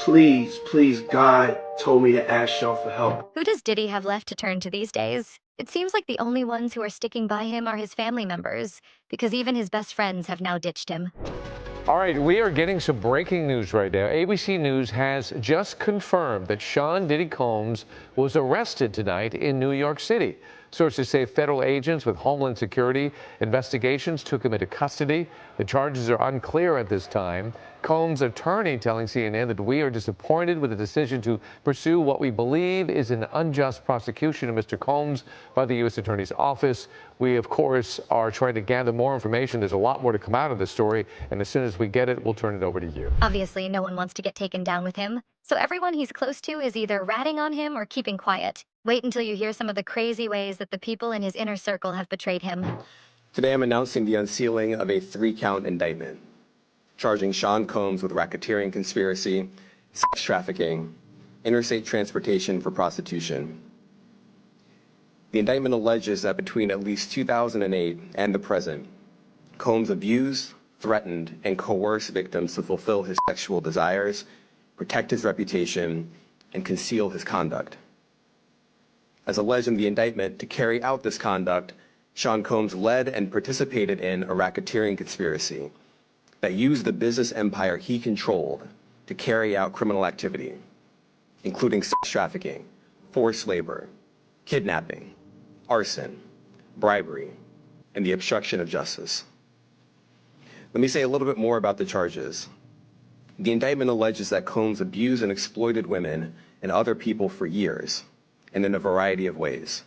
Please, please, God told me to ask y'all for help. Who does Diddy have left to turn to these days? It seems like the only ones who are sticking by him are his family members, because even his best friends have now ditched him. All right, we are getting some breaking news right now. ABC News has just confirmed that Sean Diddy Combs was arrested tonight in New York City. Sources say federal agents with Homeland Security investigations took him into custody. The charges are unclear at this time. Combs' attorney telling CNN that we are disappointed with the decision to pursue what we believe is an unjust prosecution of Mr. Combs by the U.S. Attorney's Office. We, of course, are trying to gather more information. There's a lot more to come out of this story, and as soon as we get it, we'll turn it over to you. Obviously, no one wants to get taken down with him, so everyone he's close to is either ratting on him or keeping quiet. Wait until you hear some of the crazy ways that the people in his inner circle have betrayed him. Today, I'm announcing the unsealing of a 3-count indictment, charging Sean Combs with racketeering conspiracy, sex trafficking, interstate transportation for prostitution. The indictment alleges that between at least 2008 and the present, Combs abused, threatened, and coerced victims to fulfill his sexual desires, protect his reputation, and conceal his conduct. As alleged in the indictment, to carry out this conduct, Sean Combs led and participated in a racketeering conspiracy that used the business empire he controlled to carry out criminal activity, including sex trafficking, forced labor, kidnapping, arson, bribery, and the obstruction of justice. Let me say a little bit more about the charges. The indictment alleges that Combs abused and exploited women and other people for years, and in a variety of ways.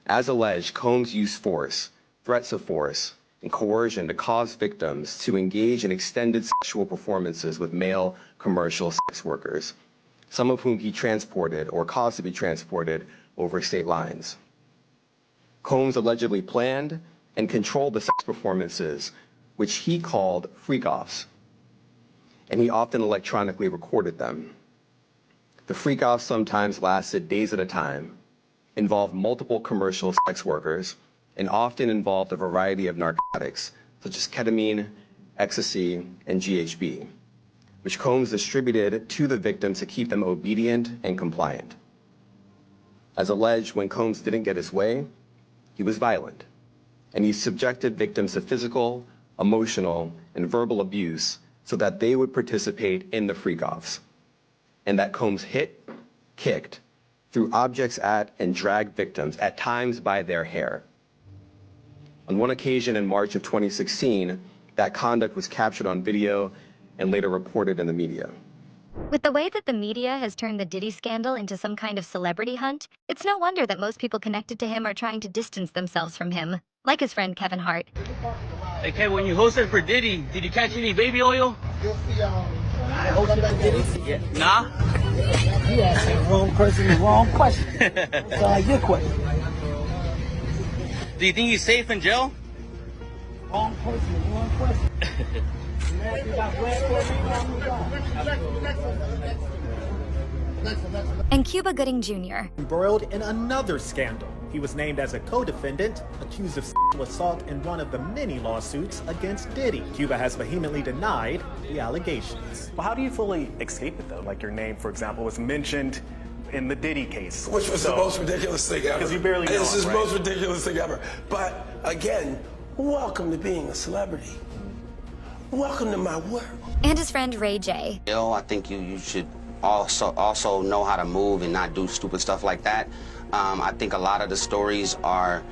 As alleged, Combs used force, threats of force, and coercion to cause victims to engage in extended sexual performances with male commercial sex workers, some of whom he transported or caused to be transported over state lines. Combs allegedly planned and controlled the sex performances, which he called freak-offs, and he often electronically recorded them. The freak-offs sometimes lasted days at a time, involved multiple commercial sex workers, and often involved a variety of narcotics, such as ketamine, ecstasy, and GHB, which Combs distributed to the victims to keep them obedient and compliant. As alleged, when Combs didn't get his way, he was violent, and he subjected victims to physical, emotional, and verbal abuse so that they would participate in the freak-offs, and that Combs hit, kicked, threw objects at, and dragged victims, at times by their hair. On one occasion in March of 2016, that conduct was captured on video and later reported in the media. With the way that the media has turned the Diddy scandal into some kind of celebrity hunt, it's no wonder that most people connected to him are trying to distance themselves from him, like his friend Kevin Hart. Hey, Kevin, when you hosted for Diddy, did you catch any baby oil? I hosted for Diddy? Yeah. Nah? You asking the wrong person the wrong question. That's your question. Do you think he's safe in jail? Wrong person the wrong question. And Cuba Gooding Jr. Embroiled in another scandal. He was named as a co-defendant, accused of sexual assault in one of the many lawsuits against Diddy. Cuba has vehemently denied the allegations. Well, how do you fully escape it, though? Like your name, for example, was mentioned in the Diddy case. Which was the most ridiculous thing ever. Because you barely know This is the right? most ridiculous thing ever. But again, welcome to being a celebrity. Welcome to my world. And his friend Ray J. I think you should also know how to move and not do stupid stuff like that. I think a lot of the stories are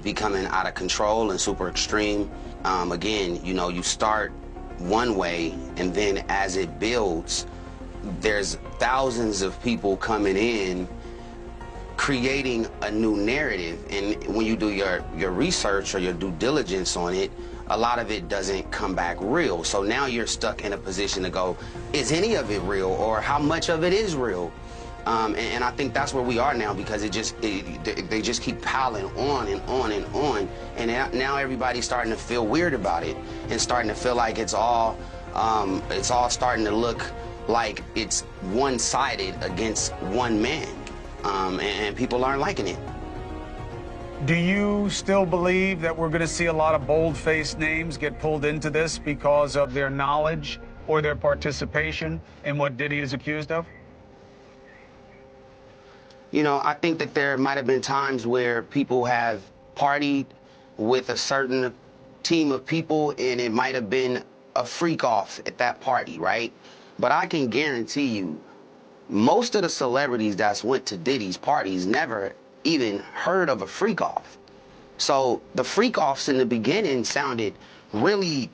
becoming out of control and super extreme. Again, you start one way, and then as it builds, there's thousands of people coming in creating a new narrative, and when you do your research or your due diligence on it, a lot of it doesn't come back real. So now you're stuck in a position to go, is any of it real, or how much of it is real? And I think that's where we are now, because they just keep piling on and on and on, and now everybody's starting to feel weird about it and starting to feel like it's all starting to look like it's one-sided against one man, and people aren't liking it. Do you still believe that we're going to see a lot of bold-faced names get pulled into this because of their knowledge or their participation in what Diddy is accused of? You know, I think that there might have been times where people have partied with a certain team of people and it might have been a freak off at that party, right? But I can guarantee you, most of the celebrities that's went to Diddy's parties never even heard of a freak off. So the freak offs in the beginning sounded really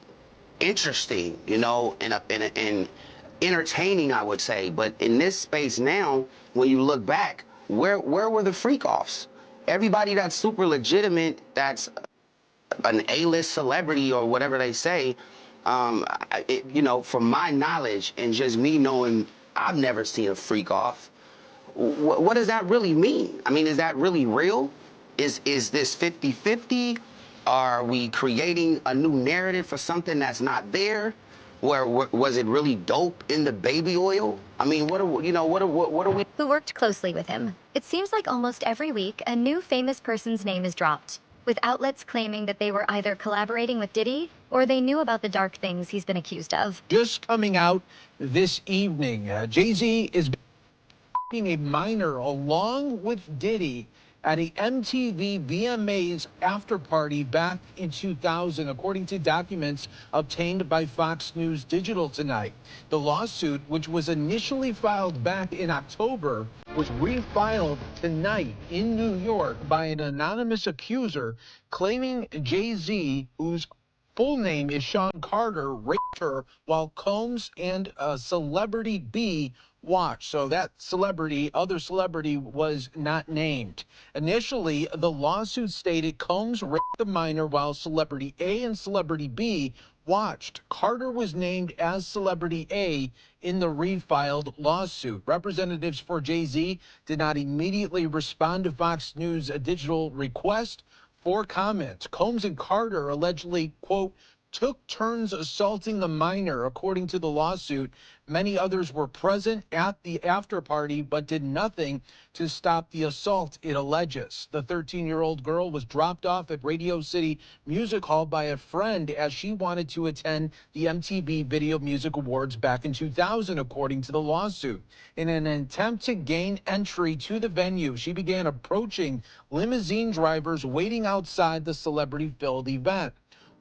interesting, you know, and entertaining, I would say. But in this space now, when you look back, where were the freak offs? Everybody that's super legitimate, that's an A-list celebrity or whatever they say, you know, from my knowledge and just me knowing, I've never seen a freak off. What does that really mean? I mean, is that really real? Is this 50-50? Are we creating a new narrative for something that's not there? Was it really dope in the baby oil? I mean, what are we? Who worked closely with him. It seems like almost every week, a new famous person's name is dropped, with outlets claiming that they were either collaborating with Diddy or they knew about the dark things he's been accused of. Just coming out this evening, Jay-Z is being a minor along with Diddy at a MTV VMAs after party back in 2000, according to documents obtained by Fox News Digital tonight. The lawsuit, which was initially filed back in October, was refiled tonight in New York by an anonymous accuser claiming Jay-Z, whose full name is Sean Carter, raped her while Combs and Celebrity B watched. So that other celebrity was not named. Initially, the lawsuit stated Combs raped the minor while Celebrity A and Celebrity B watched. Carter was named as Celebrity A in the refiled lawsuit. Representatives for Jay-Z did not immediately respond to Fox News' digital request for comment. Combs and Carter allegedly, quote, took turns assaulting the minor, according to the lawsuit. Many others were present at the after party but did nothing to stop the assault, it alleges. The 13-year-old girl was dropped off at Radio City Music Hall by a friend as she wanted to attend the MTV Video Music Awards back in 2000, according to the lawsuit. In an attempt to gain entry to the venue, she began approaching limousine drivers waiting outside the celebrity-filled event.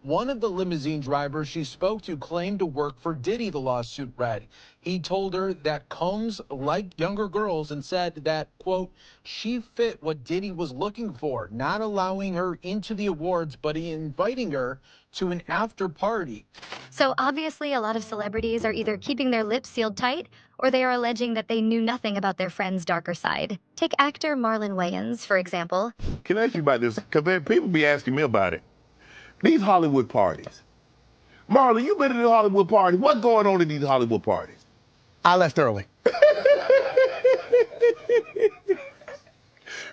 One of the limousine drivers she spoke to claimed to work for Diddy, the lawsuit read. He told her that Combs liked younger girls and said that, quote, she fit what Diddy was looking for, not allowing her into the awards, but inviting her to an after party. So obviously, a lot of celebrities are either keeping their lips sealed tight or they are alleging that they knew nothing about their friend's darker side. Take actor Marlon Wayans, for example. Can I ask you about this? Because people be asking me about it. These Hollywood parties. Marlon, you been to the Hollywood parties. What's going on in these Hollywood parties? I left early.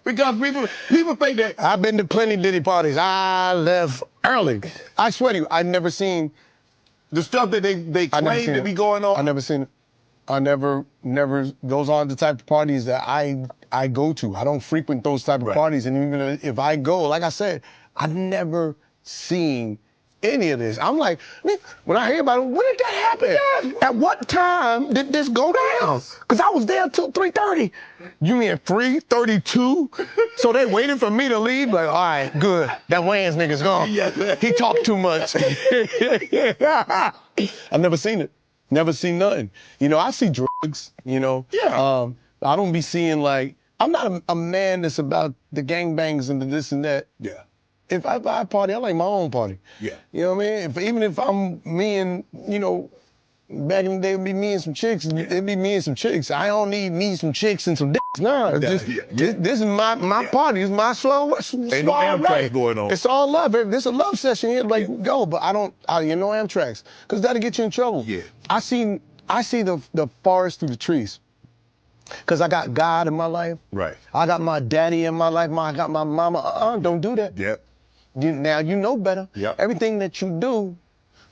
Because people think that. I've been to plenty Diddy parties. I left early. I swear to you, I've never seen the stuff that they claim to be going on. I never seen it. I never, those aren't the type of parties that I go to. I don't frequent those type of parties. And even if I go, like I said, I've never seen any of this. I'm like, when I hear about it, when did that happen? At what time did this go down? Because I was there till 3:30. You mean 3:32? So they waiting for me to leave? Like, all right, good. That Wayans nigga's gone. He talked too much. I've never seen it. Never seen nothing. You know, I see drugs, you know. Yeah. I don't be seeing like, I'm not a man that's about the gangbangs and the this and that. Yeah. If I buy a party, I like my own party. Yeah. You know what I mean? Even if I'm me and, you know, back in the day, it'd be me and some chicks, it'd be me and some chicks. I don't need me, some chicks, and some dicks. Nah, this is my party. It's my slow. Ain't no Amtrak going on. It's all love. This a love session here. Like, go, but I you know Amtrak's, because that'll get you in trouble. Yeah. I see the forest through the trees. Because I got God in my life. Right. I got my daddy in my life. I got my mama. Don't do that. Yep. Now you know better. Yep. Everything that you do,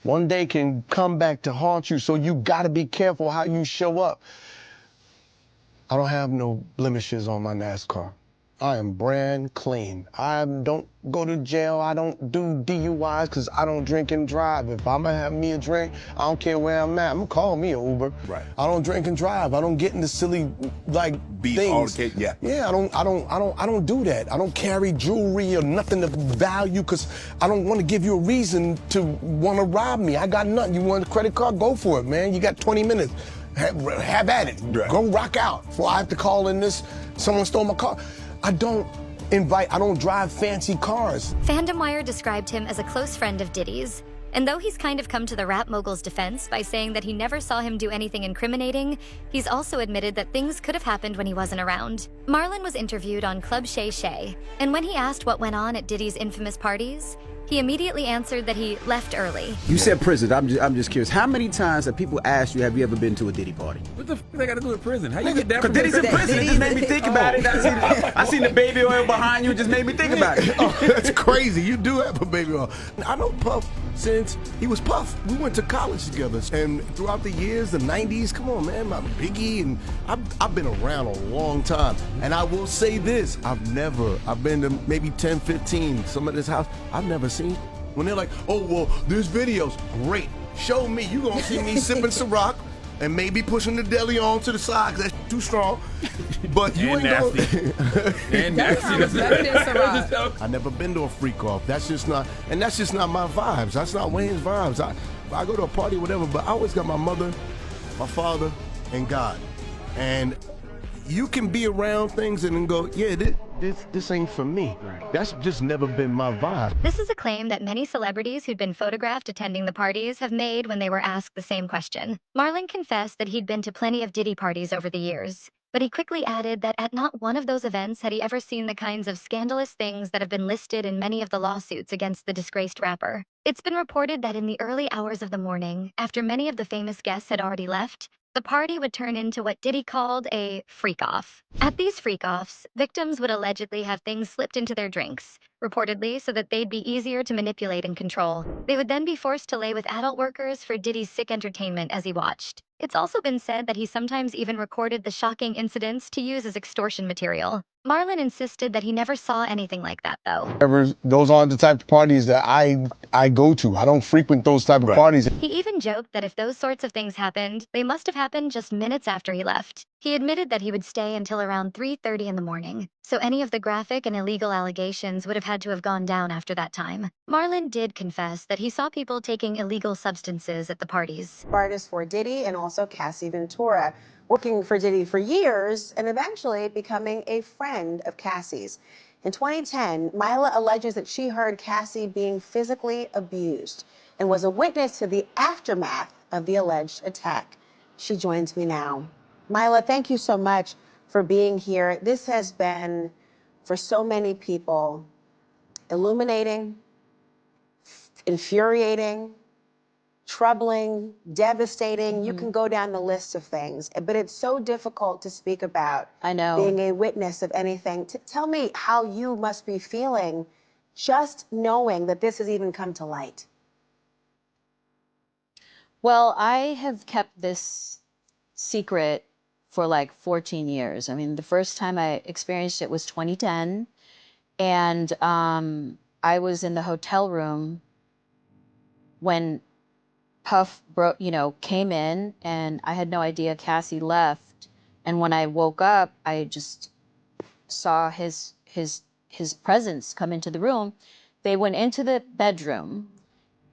one day can come back to haunt you. So you gotta be careful how you show up. I don't have no blemishes on my NASCAR. I am brand clean. I don't go to jail. I don't do DUIs because I don't drink and drive. If I'm gonna have me a drink, I don't care where I'm at. I'm gonna call me an Uber. Right. I don't drink and drive. I don't get into silly things. Yeah. Yeah, I don't do that. I don't carry jewelry or nothing of value because I don't want to give you a reason to want to rob me. I got nothing. You want a credit card? Go for it, man. You got 20 minutes. Have at it. Right. Go rock out before I have to call in this. Someone stole my car. I don't drive fancy cars. Fandom Wire described him as a close friend of Diddy's. And though he's kind of come to the rap mogul's defense by saying that he never saw him do anything incriminating, he's also admitted that things could have happened when he wasn't around. Marlon was interviewed on Club Shay Shay, and when he asked what went on at Diddy's infamous parties, he immediately answered that he left early. You said prison. I'm just curious. How many times have people asked you, have you ever been to a Diddy party? What the f they got to do with prison? How you get that? Because Diddy's in prison. It just made me think about it. I seen the baby oil behind you. It just made me think about it. Oh, that's crazy. You do have a baby oil. I know Puff since he was Puff. We went to college together. And throughout the years, the 90s, come on, man, my Biggie, and I've been around a long time. And I will say this, I've been to maybe 10, 15, some of this house, I've never seen. When they're like, oh, well, there's videos. Great. Show me. You gonna see me sipping Ciroc and maybe pushing the deli on to the side because that's too strong. But you ain't nasty. And nasty. I never been to a freak off. That's just not my vibes. That's not Wayne's vibes. I go to a party, whatever, but I always got my mother, my father, and God. And you can be around things and then go, yeah, this ain't for me. That's just never been my vibe. This is a claim that many celebrities who'd been photographed attending the parties have made when they were asked the same question. Marlon confessed that he'd been to plenty of Diddy parties over the years, but he quickly added that at not one of those events had he ever seen the kinds of scandalous things that have been listed in many of the lawsuits against the disgraced rapper. It's been reported that in the early hours of the morning, after many of the famous guests had already left, the party would turn into what Diddy called a freak-off. At these freak-offs, victims would allegedly have things slipped into their drinks, reportedly so that they'd be easier to manipulate and control. They would then be forced to lay with adult workers for Diddy's sick entertainment as he watched. It's also been said that he sometimes even recorded the shocking incidents to use as extortion material. Marlon insisted that he never saw anything like that, though. Those aren't the type of parties that I go to. I don't frequent those type of parties. He even joked that if those sorts of things happened, they must have happened just minutes after he left. He admitted that he would stay until around 3:30 in the morning, so any of the graphic and illegal allegations would have had to have gone down after that time. Marlon did confess that he saw people taking illegal substances at the parties. Artist for Diddy and also Cassie Ventura, working for Diddy for years and eventually becoming a friend of Cassie's. In 2010, Mila alleges that she heard Cassie being physically abused and was a witness to the aftermath of the alleged attack. She joins me now. Mila, thank you so much for being here. This has been, for so many people, illuminating, infuriating, troubling, devastating. You can go down the list of things, but it's so difficult to speak about. I know. Being a witness of anything. Tell me how you must be feeling just knowing that this has even come to light. Well, I have kept this secret for like 14 years. I mean, the first time I experienced it was 2010. And I was in the hotel room when Puff came in, and I had no idea Cassie left. And when I woke up, I just saw his presence come into the room. They went into the bedroom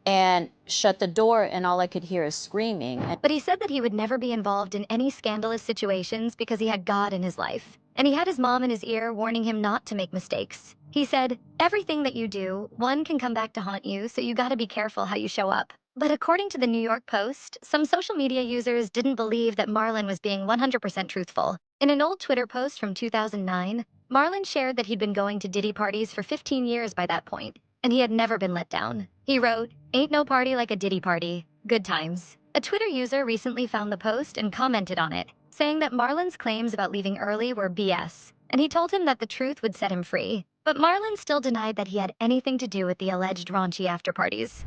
and shut the door, and all I could hear is screaming. But he said that he would never be involved in any scandalous situations because he had God in his life. And he had his mom in his ear warning him not to make mistakes. He said, everything that you do, one can come back to haunt you, so you gotta be careful how you show up. But according to the New York Post, some social media users didn't believe that Marlon was being 100% truthful. In an old Twitter post from 2009, Marlon shared that he'd been going to Diddy parties for 15 years by that point, and he had never been let down. He wrote, "Ain't no party like a Diddy party. Good times." A Twitter user recently found the post and commented on it, saying that Marlon's claims about leaving early were BS, and he told him that the truth would set him free. But Marlon still denied that he had anything to do with the alleged raunchy after-parties.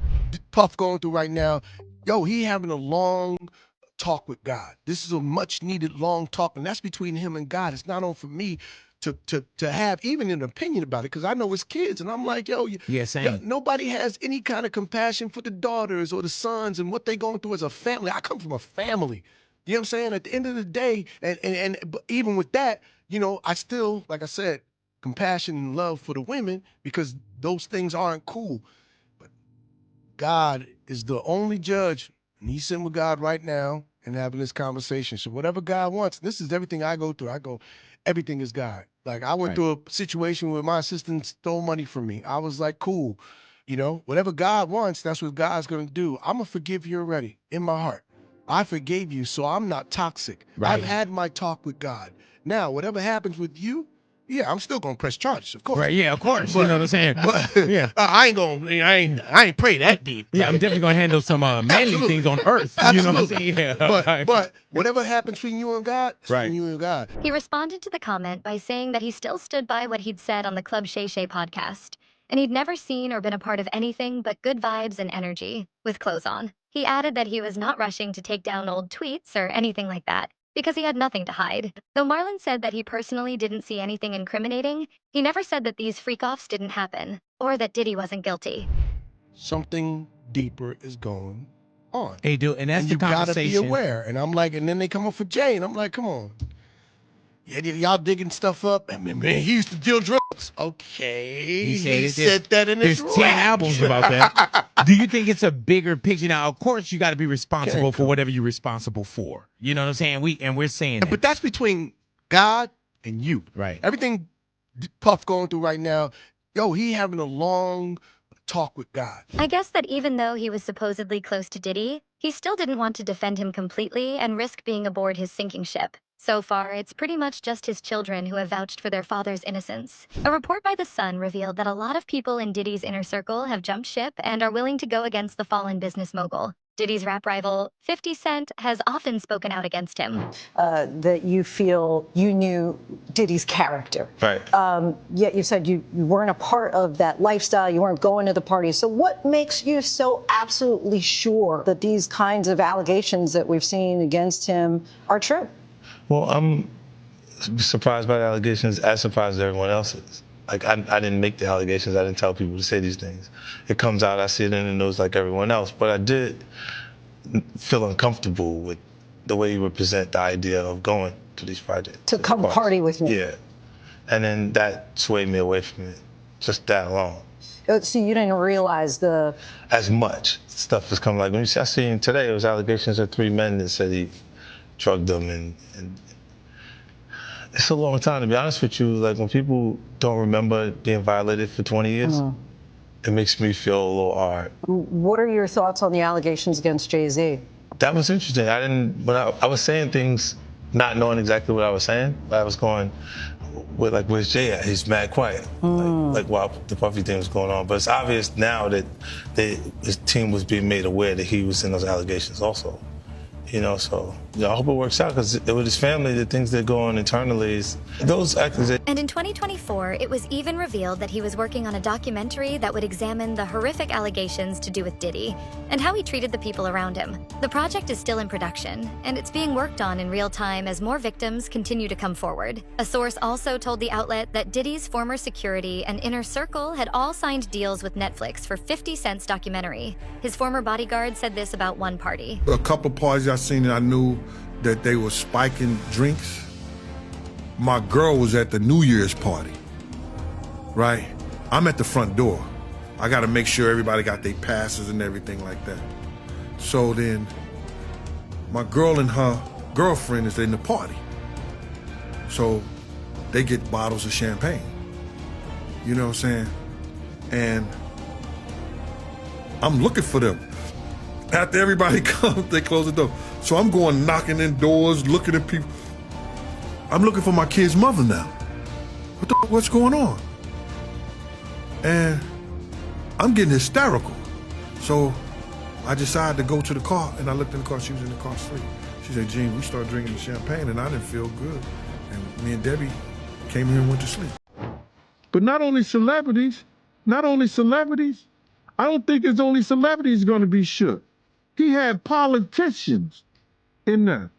Puff going through right now, yo, he having a long talk with God. This is a much needed long talk, and that's between him and God. It's not on for me to have even an opinion about it, because I know it's kids, and I'm like, yo, nobody has any kind of compassion for the daughters or the sons and what they going through as a family. I come from a family. You know what I'm saying? At the end of the day, but even with that, you know, I still, like I said, compassion and love for the women, because those things aren't cool. But God is the only judge, and he's sitting with God right now and having this conversation. So whatever God wants, this is everything I go through. Everything is God. Like, I went through a situation where my assistant stole money from me. I was like, cool. You know, whatever God wants, that's what God's going to do. I'm going to forgive you already in my heart. I forgave you, so I'm not toxic. I've had my talk with God. Now, whatever happens with you, yeah, I'm still gonna press charges, of course. Right, yeah, of course. But, you know what I'm saying? But Yeah. I ain't pray that deep. Yeah, I'm definitely gonna handle some manly things on earth. You know what I'm saying? Yeah. But whatever happens between you and God, it's between you and God. He responded to the comment by saying that he still stood by what he'd said on the Club Shay Shay podcast, and he'd never seen or been a part of anything but good vibes and energy, with clothes on. He added that he was not rushing to take down old tweets or anything like that, because he had nothing to hide. Though Marlon said that he personally didn't see anything incriminating, he never said that these freak-offs didn't happen, or that Diddy wasn't guilty. Something deeper is going on. Hey, dude, and that's the you conversation. gotta be aware. And I'm like, and then they come up for Jay, and I'm like, come on. Yeah, y'all digging stuff up. And man, he used to deal drugs. Okay. He said that in his There's 10 albums about that. Do you think it's a bigger picture? Now, of course, you got to be responsible for whatever you're responsible for. You know what I'm saying? We're saying that. But that's between God and you. Right. Everything Puff going through right now, yo, he having a long talk with God. I guess that even though he was supposedly close to Diddy, he still didn't want to defend him completely and risk being aboard his sinking ship. So far, it's pretty much just his children who have vouched for their father's innocence. A report by The Sun revealed that a lot of people in Diddy's inner circle have jumped ship and are willing to go against the fallen business mogul. Diddy's rap rival, 50 Cent, has often spoken out against him. That you feel you knew Diddy's character. Right. Yet you said you weren't a part of that lifestyle, you weren't going to the parties. So what makes you so absolutely sure that these kinds of allegations that we've seen against him are true? Well, I'm surprised by the allegations, as surprised as everyone else is. Like, I didn't make the allegations. I didn't tell people to say these things. It comes out, I see it in the news like everyone else. But I did feel uncomfortable with the way you would present the idea of going to these projects. To come party with me. Yeah. And then that swayed me away from it, just that alone. So you didn't realize as much stuff is coming. Like, when I seen today, it was allegations of 3 men that said he drugged them, and it's a long time, to be honest with you. Like, when people don't remember being violated for 20 years, it makes me feel a little hard. What are your thoughts on the allegations against Jay-Z? That was interesting. When I was saying things, not knowing exactly what I was saying, but I was going with, like, where's Jay at? He's mad quiet. Like while the Puffy thing was going on. But it's obvious now that his team was being made aware that he was in those allegations also. You know, so I hope it works out, because with his family, the things that go on internally is those accusations. And in 2024, it was even revealed that he was working on a documentary that would examine the horrific allegations to do with Diddy and how he treated the people around him. The project is still in production, and it's being worked on in real time as more victims continue to come forward. A source also told the outlet that Diddy's former security and inner circle had all signed deals with Netflix for 50 Cent's documentary. His former bodyguard said this about one party. A couple parties I seen, I knew that they were spiking drinks. My girl was at the New Year's party, right? I'm at the front door. I gotta make sure everybody got their passes and everything like that. So then my girl and her girlfriend is in the party. So they get bottles of champagne. You know what I'm saying? And I'm looking for them. After everybody comes, they close the door. So I'm going knocking in doors, looking at people. I'm looking for my kid's mother now. What's going on? And I'm getting hysterical. So I decided to go to the car, and I looked in the car. She was in the car asleep. She said, Gene, we started drinking the champagne, and I didn't feel good. And me and Debbie came here and went to sleep. But not only celebrities, I don't think it's only celebrities going to be shook. He had politicians in there.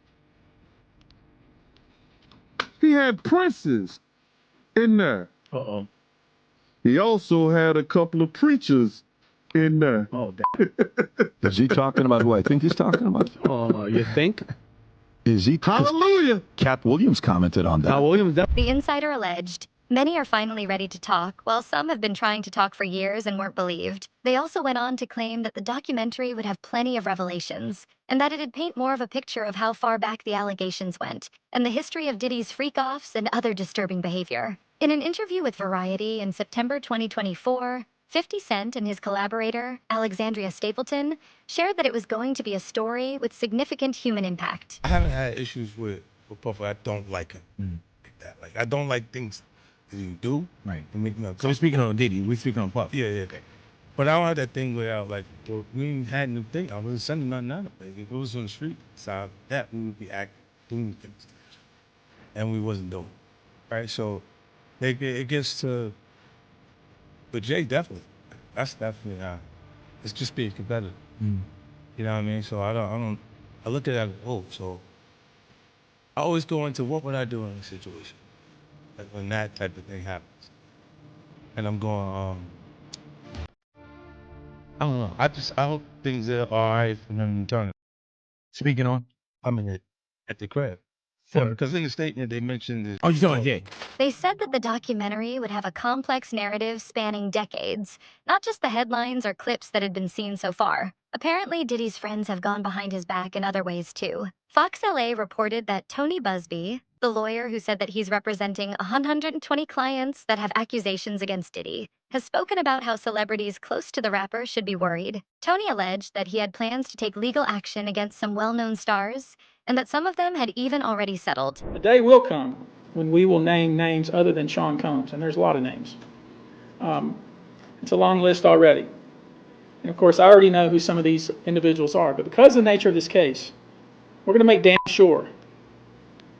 He had princes in there. Uh-oh. He also had a couple of preachers in there. Oh, damn. Is he talking about who I think he's talking about? You think? Is he? Hallelujah. Cat Williams commented on that. Williams. The insider alleged, many are finally ready to talk, while some have been trying to talk for years and weren't believed. They also went on to claim that the documentary would have plenty of revelations, and that it'd paint more of a picture of how far back the allegations went, and the history of Diddy's freak-offs and other disturbing behavior. In an interview with Variety in September 2024, 50 Cent and his collaborator, Alexandria Stapleton, shared that it was going to be a story with significant human impact. I haven't had issues with Puffy. I don't like him. Like that. Like I don't like things that you do. Right. To make me So we're speaking on Diddy. We're speaking on Puff. Yeah. Okay. But I don't have that thing where I like, well, we ain't had no thing. I wasn't sending nothing out. Like, if it was on the street side, that we would be doing things, and we wasn't doing. Right. So it gets to. But Jay definitely. That's definitely. It's just being competitive. You know what I mean? So I look at it as, oh, so I always go into what would I do in a situation, like when that type of thing happens. And I'm going, I don't know. I hope things are all right for them to turn. Speaking on? I'm in it at the crib. Because in the statement they mentioned is. Oh, you're talking Jay. They said that the documentary would have a complex narrative spanning decades, not just the headlines or clips that had been seen so far. Apparently, Diddy's friends have gone behind his back in other ways too. Fox LA reported that Tony Busby, the lawyer who said that he's representing 120 clients that have accusations against Diddy, has spoken about how celebrities close to the rapper should be worried. Tony alleged that he had plans to take legal action against some well-known stars, and that some of them had even already settled. The day will come when we will name names other than Sean Combs, and there's a lot of names. It's a long list already. And of course, I already know who some of these individuals are, but because of the nature of this case, we're going to make damn sure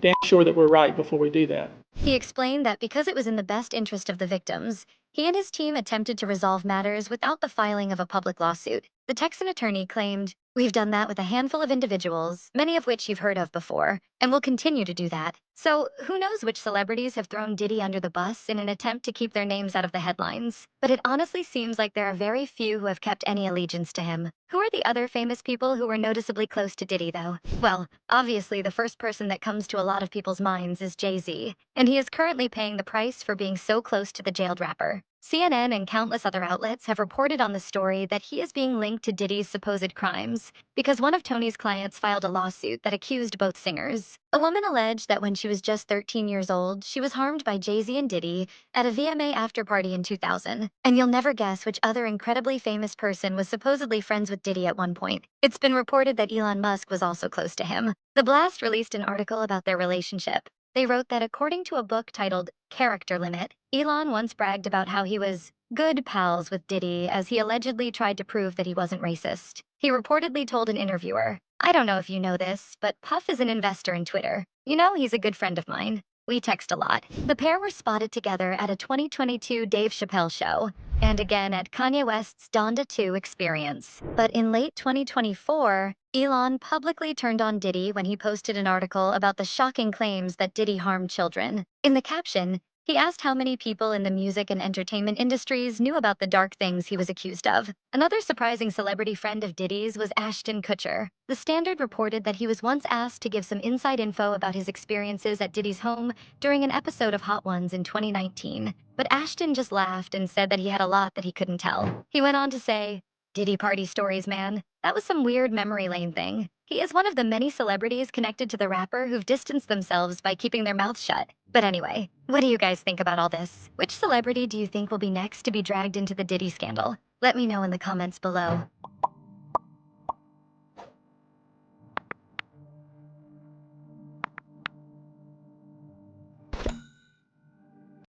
that we're right before we do that. He explained that because it was in the best interest of the victims, he and his team attempted to resolve matters without the filing of a public lawsuit. The Texan attorney claimed, "We've done that with a handful of individuals, many of which you've heard of before, and will continue to do that." So, who knows which celebrities have thrown Diddy under the bus in an attempt to keep their names out of the headlines. But it honestly seems like there are very few who have kept any allegiance to him. Who are the other famous people who were noticeably close to Diddy, though? Well, obviously the first person that comes to a lot of people's minds is Jay-Z, and he is currently paying the price for being so close to the jailed rapper. CNN and countless other outlets have reported on the story that he is being linked to Diddy's supposed crimes because one of Tony's clients filed a lawsuit that accused both singers. A woman alleged that when she was just 13 years old, she was harmed by Jay-Z and Diddy at a VMA after-party in 2000. And you'll never guess which other incredibly famous person was supposedly friends with Diddy at one point. It's been reported that Elon Musk was also close to him. The Blast released an article about their relationship. They wrote that according to a book titled Character Limit, Elon once bragged about how he was good pals with Diddy as he allegedly tried to prove that he wasn't racist. He reportedly told an interviewer, "I don't know if you know this, but Puff is an investor in Twitter. You know, he's a good friend of mine. We text a lot." The pair were spotted together at a 2022 Dave Chappelle show, and again at Kanye West's Donda 2 experience. But in late 2024, Elon publicly turned on Diddy when he posted an article about the shocking claims that Diddy harmed children. In the caption, he asked how many people in the music and entertainment industries knew about the dark things he was accused of. Another surprising celebrity friend of Diddy's was Ashton Kutcher. The Standard reported that he was once asked to give some inside info about his experiences at Diddy's home during an episode of Hot Ones in 2019. But Ashton just laughed and said that he had a lot that he couldn't tell. He went on to say, "Diddy party stories, man. That was some weird memory lane thing." He is one of the many celebrities connected to the rapper who've distanced themselves by keeping their mouths shut. But anyway, what do you guys think about all this? Which celebrity do you think will be next to be dragged into the Diddy scandal? Let me know in the comments below.